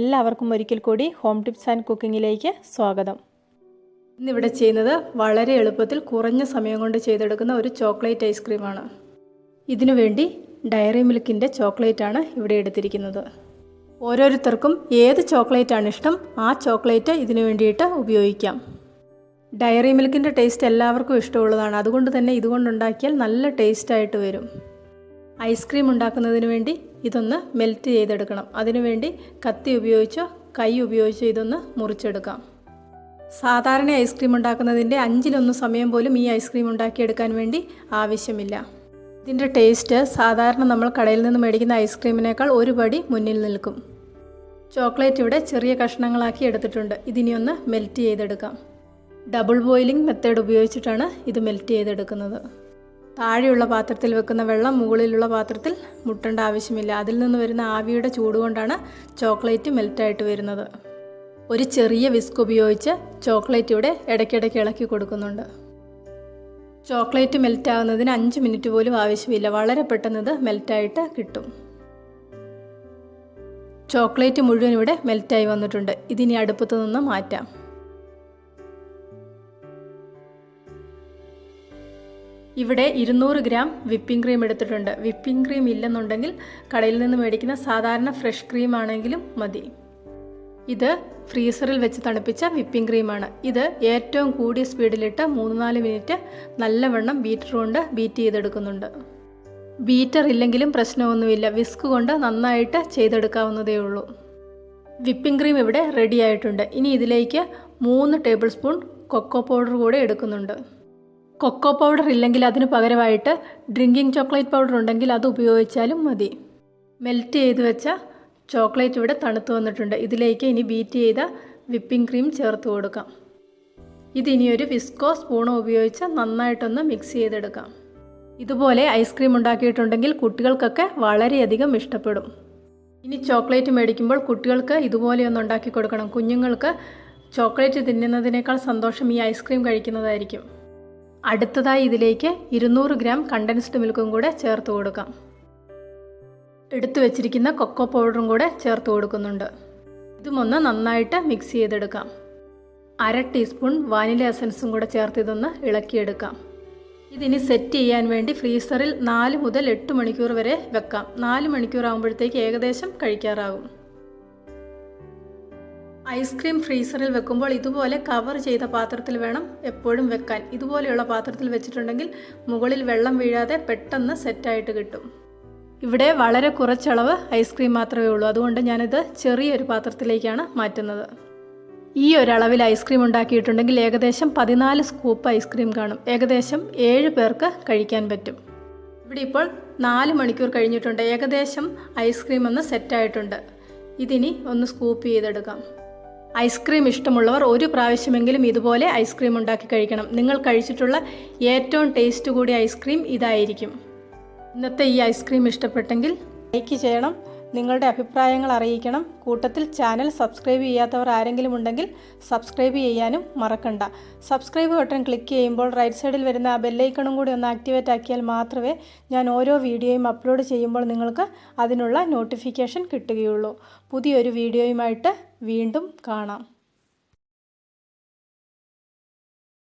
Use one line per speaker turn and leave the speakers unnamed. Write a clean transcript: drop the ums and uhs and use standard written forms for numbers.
എല്ലാവർക്കും ഒരിക്കൽ കൂടി ഹോം ടിപ്സ് ആൻഡ് കുക്കിങ്ങിലേക്ക് സ്വാഗതം. ഇന്നിവിടെ ചെയ്യുന്നത് വളരെ എളുപ്പത്തിൽ കുറഞ്ഞ സമയം കൊണ്ട് ചെയ്തെടുക്കുന്ന ഒരു ചോക്ലേറ്റ് ഐസ്ക്രീമാണ്. ഇതിനു വേണ്ടി ഡയറി മിൽക്കിൻ്റെ ചോക്ലേറ്റാണ് ഇവിടെ എടുത്തിരിക്കുന്നത്. ഓരോരുത്തർക്കും ഏത് ചോക്ലേറ്റാണ് ഇഷ്ടം ആ ചോക്ലേറ്റ് ഇതിനു വേണ്ടിയിട്ട് ഉപയോഗിക്കാം. ഡയറി മിൽക്കിൻ്റെ ടേസ്റ്റ് എല്ലാവർക്കും ഇഷ്ടമുള്ളതാണ്. അതുകൊണ്ട് തന്നെ ഇതുകൊണ്ടുണ്ടാക്കിയാൽ നല്ല ടേസ്റ്റായിട്ട് വരും. ഐസ്ക്രീം ഉണ്ടാക്കുന്നതിന് വേണ്ടി ഇതൊന്ന് മെൽറ്റ് ചെയ്തെടുക്കണം. അതിനുവേണ്ടി കത്തി ഉപയോഗിച്ചോ കൈ ഉപയോഗിച്ചോ ഇതൊന്ന് മുറിച്ചെടുക്കാം. സാധാരണ ഐസ്ക്രീം ഉണ്ടാക്കുന്നതിൻ്റെ 1/5 സമയം പോലും ഈ ഐസ്ക്രീം ഉണ്ടാക്കിയെടുക്കാൻ വേണ്ടി ആവശ്യമില്ല. ഇതിൻ്റെ ടേസ്റ്റ് സാധാരണ നമ്മൾ കടയിൽ നിന്ന് മേടിക്കുന്ന ഐസ്ക്രീമിനേക്കാൾ ഒരു പടി മുന്നിൽ നിൽക്കും. ചോക്ലേറ്റ് ഇവിടെ ചെറിയ കഷ്ണങ്ങളാക്കി എടുത്തിട്ടുണ്ട്. ഇതിനി ഒന്ന് മെൽറ്റ് ചെയ്തെടുക്കാം. ഡബിൾ ബോയിലിംഗ് മെത്തേഡ് ഉപയോഗിച്ചിട്ടാണ് ഇത് മെൽറ്റ് ചെയ്തെടുക്കുന്നത്. താഴെയുള്ള പാത്രത്തിൽ വെക്കുന്ന വെള്ളം മുകളിലുള്ള പാത്രത്തിൽ മുട്ടേണ്ട ആവശ്യമില്ല. അതിൽ നിന്ന് വരുന്ന ആവിയുടെ ചൂട് കൊണ്ടാണ് ചോക്ലേറ്റ് മെൽറ്റായിട്ട് വരുന്നത്. ഒരു ചെറിയ വിസ്ക് ഉപയോഗിച്ച് ചോക്ലേറ്റ് ഇവിടെ ഇടയ്ക്കിടയ്ക്ക് ഇളക്കി കൊടുക്കുന്നുണ്ട്. ചോക്ലേറ്റ് മെൽറ്റ് ആകുന്നതിന് 5 മിനിറ്റ് പോലും ആവശ്യമില്ല. വളരെ പെട്ടെന്ന് ഇത് മെൽറ്റായിട്ട് കിട്ടും. ചോക്ലേറ്റ് മുഴുവൻ ഇവിടെ മെൽറ്റായി വന്നിട്ടുണ്ട്. ഇതിനി അടുപ്പത്ത് നിന്ന് മാറ്റാം. ഇവിടെ 200 ഗ്രാം വിപ്പിംഗ് ക്രീം എടുത്തിട്ടുണ്ട്. വിപ്പിംഗ് ക്രീം ഇല്ലെന്നുണ്ടെങ്കിൽ കടയിൽ നിന്ന് മേടിക്കുന്ന സാധാരണ ഫ്രഷ് ക്രീം ആണെങ്കിലും മതി. ഇത് ഫ്രീസറിൽ വെച്ച് തണുപ്പിച്ച വിപ്പിംഗ് ക്രീമാണ്. ഇത് ഏറ്റവും കൂടിയ സ്പീഡിലിട്ട് 3-4 മിനിറ്റ് നല്ലവണ്ണം ബീറ്റർ കൊണ്ട് ബീറ്റ് ചെയ്തെടുക്കുന്നുണ്ട്. ബീറ്റർ ഇല്ലെങ്കിലും പ്രശ്നമൊന്നുമില്ല. വിസ്ക് കൊണ്ട് നന്നായിട്ട് ചെയ്തെടുക്കാവുന്നതേ ഉള്ളൂ. വിപ്പിംഗ് ക്രീം ഇവിടെ റെഡി ആയിട്ടുണ്ട്. ഇനി ഇതിലേക്ക് 3 ടേബിൾ സ്പൂൺ കൊക്കോ പൗഡർ കൂടെ എടുക്കുന്നുണ്ട്. കൊക്കോ പൗഡർ ഇല്ലെങ്കിൽ അതിന് പകരമായിട്ട് ഡ്രിങ്കിങ് ചോക്ലേറ്റ് പൗഡർ ഉണ്ടെങ്കിൽ അത് ഉപയോഗിച്ചാലും മതി. മെൽറ്റ് ചെയ്ത് വെച്ച ചോക്ലേറ്റ് ഇവിടെ തണുത്ത് വന്നിട്ടുണ്ട്. ഇതിലേക്ക് ഇനി ബീറ്റ് ചെയ്ത വിപ്പിംഗ് ക്രീം ചേർത്ത് കൊടുക്കാം. ഇതിനി ഒരു വിസ്കോ സ്പൂണോ ഉപയോഗിച്ച് നന്നായിട്ടൊന്ന് മിക്സ് ചെയ്തെടുക്കാം. ഇതുപോലെ ഐസ്ക്രീം ഉണ്ടാക്കിയിട്ടുണ്ടെങ്കിൽ കുട്ടികൾക്കൊക്കെ വളരെയധികം ഇഷ്ടപ്പെടും. ഇനി ചോക്ലേറ്റ് മേടിക്കുമ്പോൾ കുട്ടികൾക്ക് ഇതുപോലെയൊന്ന് ഉണ്ടാക്കി കൊടുക്കണം. കുഞ്ഞുങ്ങൾക്ക് ചോക്ലേറ്റ് തിന്നുന്നതിനേക്കാൾ സന്തോഷം ഈ ഐസ്ക്രീം കഴിക്കുന്നതായിരിക്കും. അടുത്തതായി ഇതിലേക്ക് 200 ഗ്രാം കണ്ടൻസ്ഡ് മിൽക്കും കൂടെ ചേർത്ത് കൊടുക്കാം. എടുത്തു വെച്ചിരിക്കുന്ന കൊക്കോ പൗഡറും കൂടെ ചേർത്ത് കൊടുക്കുന്നുണ്ട്. ഇതുമൊന്ന് നന്നായിട്ട് മിക്സ് ചെയ്തെടുക്കാം. 1/2 ടീസ്പൂൺ വാനില എസൻസും കൂടെ ചേർത്ത് ഇതൊന്ന് ഇളക്കിയെടുക്കാം. ഇതിനി സെറ്റ് ചെയ്യാൻ വേണ്ടി ഫ്രീസറിൽ 4 മുതൽ 8 മണിക്കൂർ വരെ വെക്കാം. 4 മണിക്കൂർ ആകുമ്പോഴത്തേക്ക് ഏകദേശം കഴിക്കാറാകും. ഐസ്ക്രീം ഫ്രീസറിൽ വെക്കുമ്പോൾ ഇതുപോലെ കവർ ചെയ്ത പാത്രത്തിൽ വേണം എപ്പോഴും വെക്കാൻ. ഇതുപോലെയുള്ള പാത്രത്തിൽ വെച്ചിട്ടുണ്ടെങ്കിൽ മുകളിൽ വെള്ളം വീഴാതെ പെട്ടെന്ന് സെറ്റായിട്ട് കിട്ടും. ഇവിടെ വളരെ കുറച്ചളവ് ഐസ്ക്രീം മാത്രമേ ഉള്ളൂ. അതുകൊണ്ട് ഞാനിത് ചെറിയൊരു പാത്രത്തിലേക്കാണ് മാറ്റുന്നത്. ഈ ഒരളവിൽ ഐസ്ക്രീം ഉണ്ടാക്കിയിട്ടുണ്ടെങ്കിൽ ഏകദേശം 14 സ്കൂപ്പ് ഐസ്ക്രീം കാണും. ഏകദേശം 7 പേർക്ക് കഴിക്കാൻ പറ്റും. ഇവിടെ ഇപ്പോൾ 4 മണിക്കൂർ കഴിഞ്ഞിട്ടുണ്ട്. ഏകദേശം ഐസ്ക്രീം ഒന്ന് സെറ്റായിട്ടുണ്ട്. ഇതിനി ഒന്ന് സ്കൂപ്പ് ചെയ്തെടുക്കാം. ഐസ്ക്രീം ഇഷ്ടമുള്ളവർ ഒരു പ്രാവശ്യമെങ്കിലും ഇതുപോലെ ഐസ്ക്രീം ഉണ്ടാക്കി കഴിക്കണം. നിങ്ങൾ കഴിച്ചിട്ടുള്ള ഏറ്റവും ടേസ്റ്റ് കൂടിയ ഐസ്ക്രീം ഇതായിരിക്കും. ഇന്നത്തെ ഈ ഐസ്ക്രീം ഇഷ്ടപ്പെട്ടെങ്കിൽ ലൈക്ക് ചെയ്യണം. നിങ്ങളുടെ അഭിപ്രായങ്ങൾ അറിയിക്കണം. കൂട്ടത്തിൽ ചാനൽ സബ്സ്ക്രൈബ് ചെയ്യാത്തവർ ആരെങ്കിലും ഉണ്ടെങ്കിൽ സബ്സ്ക്രൈബ് ചെയ്യാനും മറക്കണ്ട. സബ്സ്ക്രൈബ് ബട്ടൺ ക്ലിക്ക് ചെയ്യുമ്പോൾ റൈറ്റ് സൈഡിൽ വരുന്ന ആ ബെല്ലൈക്കണും കൂടി ഒന്ന് ആക്ടിവേറ്റ് ആക്കിയാൽ മാത്രമേ ഞാൻ ഓരോ വീഡിയോയും അപ്ലോഡ് ചെയ്യുമ്പോൾ നിങ്ങൾക്ക് അതിനുള്ള നോട്ടിഫിക്കേഷൻ കിട്ടുകയുള്ളൂ. പുതിയൊരു വീഡിയോയുമായിട്ട് വീണ്ടും കാണാം.